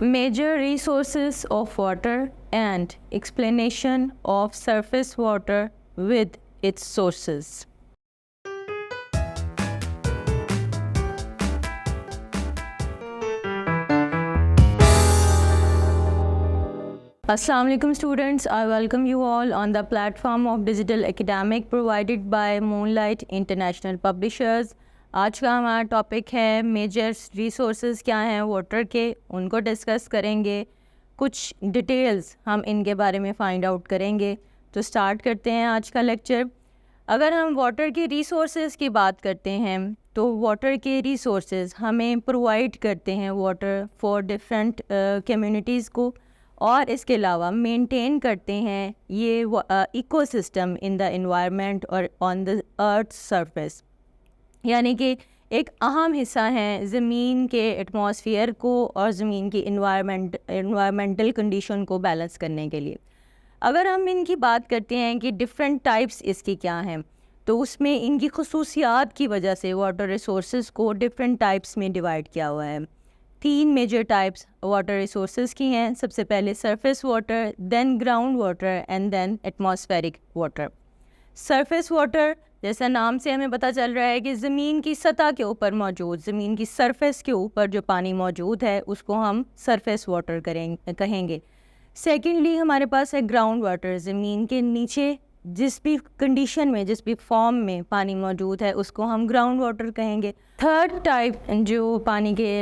Major resources of water and explanation of surface water with its sources. Assalamu alaikum students, I welcome you all on the platform of Digital Academic provided by Moonlight International Publishers. आज का हमारा topic है major resources क्या हैं water के, उनको discuss करेंगे, कुछ डिटेल्स हम इनके बारे में फाइंड आउट करेंगे। तो स्टार्ट करते हैं आज का लेक्चर। अगर हम वाटर के रिसोर्सेज की बात करते हैं तो वाटर के रिसोर्सेज हमें प्रोवाइड करते हैं वाटर फॉर डिफरेंट कम्युनिटीज़ को, और इसके अलावा मेंटेन करते हैं ये इकोसिस्टम इन द एनवायरनमेंट और ऑन द अर्थ सरफेस, यानी कि एक अहम हिस्सा है ज़मीन के एटमॉस्फेयर को और ज़मीन की एनवायरमेंटल कंडीशन को बैलेंस करने के लिए। अगर हम इनकी बात करते हैं कि डिफरेंट टाइप्स इसकी क्या हैं, तो उसमें इनकी खसूसियात की वजह से वाटर रिसोर्सेज को डिफरेंट टाइप्स में डिवाइड किया हुआ है। 3 मेजर टाइप्स वाटर रिसोर्सेज की हैं। सबसे पहले surface water, then ground water and then atmospheric water. Surface water जैसा नाम से हमें पता चल रहा है कि ज़मीन की सतह के ऊपर मौजूद, ज़मीन की सरफेस के ऊपर जो पानी मौजूद है उसको हम सरफेस वाटर कहेंगे। सेकेंडली हमारे पास है ग्राउंड वाटर, ज़मीन के नीचे जिस भी कंडीशन में, जिस भी फॉर्म में पानी मौजूद है उसको हम ग्राउंड वाटर कहेंगे। थर्ड टाइप जो पानी के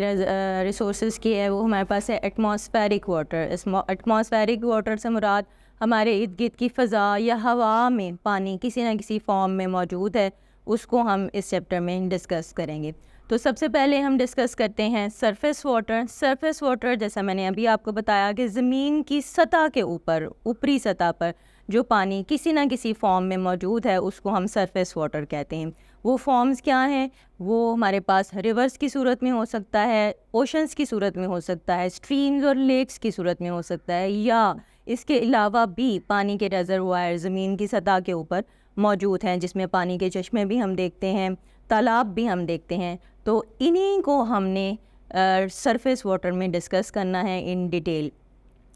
रिसोर्सेज की है वो हमारे पास है एटमॉस्फेरिक वाटर। एटमॉस्फेरिक वाटर से मुराद हमारे इर्द गिर्द की फ़ज़ा या हवा में पानी किसी न किसी फॉर्म में मौजूद है, उसको हम इस चैप्टर में डिस्कस करेंगे। तो सबसे पहले हम डिस्कस करते हैं सरफेस वाटर। सरफेस वाटर जैसा मैंने अभी आपको बताया कि ज़मीन की सतह के ऊपर, ऊपरी सतह पर जो पानी किसी न किसी फॉर्म में मौजूद है उसको हम सरफेस वाटर कहते हैं। वो फॉर्म्स क्या हैं? वो हमारे पास रिवर्स की सूरत में हो सकता है, ओशंस की सूरत में हो सकता है, स्ट्रीम्स और लेक्स की सूरत में हो सकता है, या इसके अलावा भी पानी के रिजर्वायर ज़मीन की सतह के ऊपर मौजूद हैं, जिसमें पानी के चश्मे भी हम देखते हैं, तालाब भी हम देखते हैं। तो इन्हीं को हमने सरफेस वाटर में डिस्कस करना है इन डिटेल।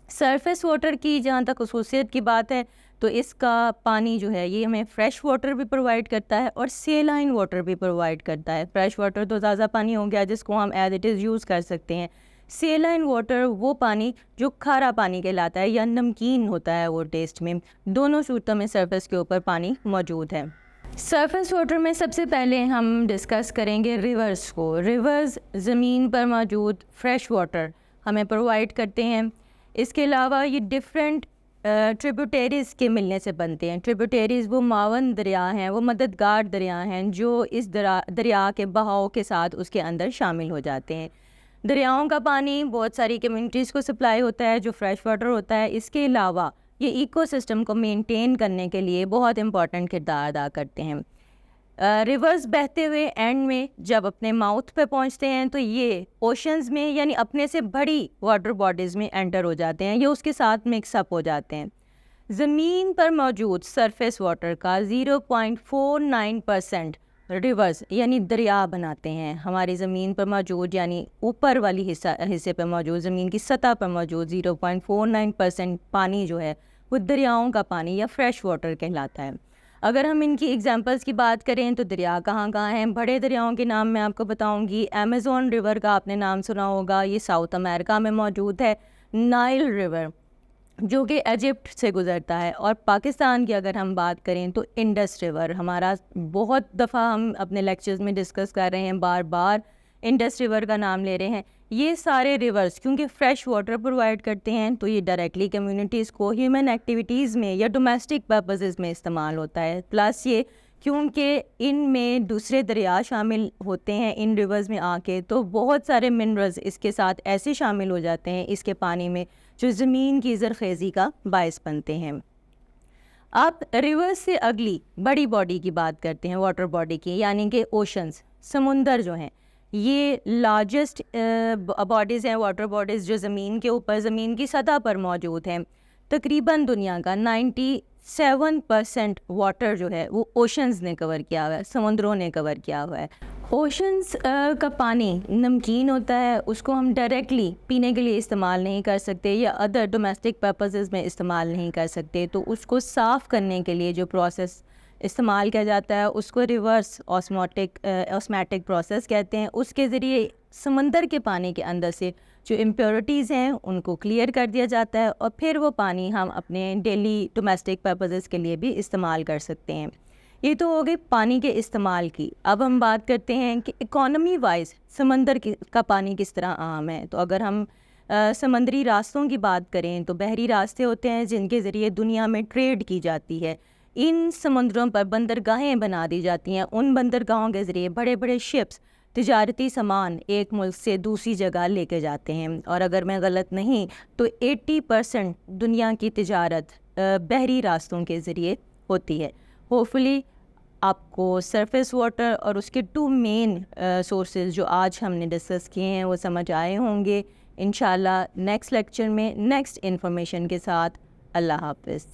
सरफेस वाटर की जहाँ तक खसूसियत की बात है तो इसका पानी जो है ये हमें फ़्रेश वाटर भी प्रोवाइड करता है और सेलाइन वाटर भी प्रोवाइड करता है। फ़्रेश वाटर तो ताज़ा पानी हो गया जिसको हम एज इट इज़ यूज़ कर सकते हैं। सेलाइन वाटर वो पानी जो खारा पानी कहलाता है या नमकीन होता है वो टेस्ट में। दोनों सूरतों में सरफेस के ऊपर पानी मौजूद है। सरफेस वाटर में सबसे पहले हम डिस्कस करेंगे रिवर्स को। रिवर्स ज़मीन पर मौजूद फ्रेश वाटर हमें प्रोवाइड करते हैं। इसके अलावा ये डिफरेंट ट्रिब्यूटरीज़ के मिलने से बनते हैं। ट्रिब्यूटरीज़ वो मावन दरिया हैं, वो मददगार दरिया हैं जो इस दरिया के बहाव के साथ उसके अंदर शामिल हो जाते हैं। दरियाओं का पानी बहुत सारी कम्युनिटीज़ को सप्लाई होता है जो फ्रेश वाटर होता है। इसके अलावा ये इकोसिस्टम को मेंटेन करने के लिए बहुत इंपॉर्टेंट किरदार अदा करते हैं। रिवर्स बहते हुए एंड में जब अपने माउथ पे पहुंचते हैं तो ये ओशंस में यानी अपने से बड़ी वाटर बॉडीज़ में एंटर हो जाते हैं, ये उसके साथ मिक्सअप हो जाते हैं। ज़मीन पर मौजूद सरफेस वाटर का 0.49% रिवर्स यानी दरिया बनाते हैं। हमारी ज़मीन पर मौजूद यानी ऊपर वाली हिस्से पर मौजूद, ज़मीन की सतह पर मौजूद 0.49% पानी जो है वो दरियाओं का पानी या फ्रेश वाटर कहलाता है। अगर हम इनकी एग्जांपल्स की बात करें तो दरिया कहाँ कहाँ हैं? बड़े दरियाओं के नाम मैं आपको बताऊंगी। अमेज़न रिवर का आपने नाम सुना होगा, ये साउथ अमेरिका में मौजूद है। नाइल रिवर जो कि इजिप्ट से गुज़रता है। और पाकिस्तान की अगर हम बात करें तो इंडस रिवर, हमारा बहुत दफ़ा हम अपने लेक्चर्स में डिस्कस कर रहे हैं, बार बार इंडस रिवर का नाम ले रहे हैं। ये सारे रिवर्स क्योंकि फ़्रेश वाटर प्रोवाइड करते हैं तो ये डायरेक्टली कम्युनिटीज़ को ह्यूमन एक्टिविटीज़ में या डोमेस्टिक पर्पसेस में इस्तेमाल होता है। प्लस ये क्योंकि इनमें दूसरे दरिया शामिल होते हैं इन रिवर्स में आके, तो बहुत सारे मिनरल्स इसके साथ ऐसे शामिल हो जाते हैं इसके पानी में जो ज़मीन की ज़रख़ेज़ी का बायस बनते हैं। अब रिवर्स से अगली बड़ी बॉडी की बात करते हैं, वाटर बॉडी की, यानी कि ओशंस, समुंदर जो हैं ये लार्जेस्ट बॉडीज़ हैं, वाटर बॉडीज़ जो ज़मीन के ऊपर, ज़मीन की सतह पर मौजूद हैं। तकरीबन दुनिया का 97% वाटर जो है वो ओशंस ने कवर किया हुआ है, समुद्रों ने कवर किया हुआ है। ओशंस का पानी नमकीन होता है, उसको हम डायरेक्टली पीने के लिए इस्तेमाल नहीं कर सकते या अदर डोमेस्टिक पर्पसेस में इस्तेमाल नहीं कर सकते। तो उसको साफ़ करने के लिए जो प्रोसेस इस्तेमाल किया जाता है उसको रिवर्स ऑस्मैटिक प्रोसेस कहते हैं। उसके ज़रिए समंदर के पानी के अंदर से जो इम्प्योरिटीज़ हैं उनको क्लियर कर दिया जाता है और फिर वो पानी हम अपने डेली डोमेस्टिक पर्पसेस के लिए भी इस्तेमाल कर सकते हैं। ये तो हो गई पानी के इस्तेमाल की। अब हम बात करते हैं कि इकोनॉमी वाइज समंदर का पानी किस तरह अहम है। तो अगर हम समंदरी रास्तों की बात करें तो बहरी रास्ते होते हैं जिनके ज़रिए दुनिया में ट्रेड की जाती है। इन समुद्रों पर बंदरगाहें बना दी जाती हैं। उन बंदरगाहों के ज़रिए बड़े बड़े शिप्स तिजारती सामान एक मुल्क से दूसरी जगह लेके जाते हैं। और अगर मैं गलत नहीं तो 80% दुनिया की तिजारत बहरी रास्तों के ज़रिए होती है। होपफुली आपको सरफेस वाटर और उसके 2 मेन सोर्सेज जो आज हमने डिस्कस किए हैं वो समझ आए होंगे। इंशाल्लाह नेक्स्ट लेक्चर में नेक्स्ट इन्फॉर्मेशन के साथ। अल्लाह हाफ़िज़।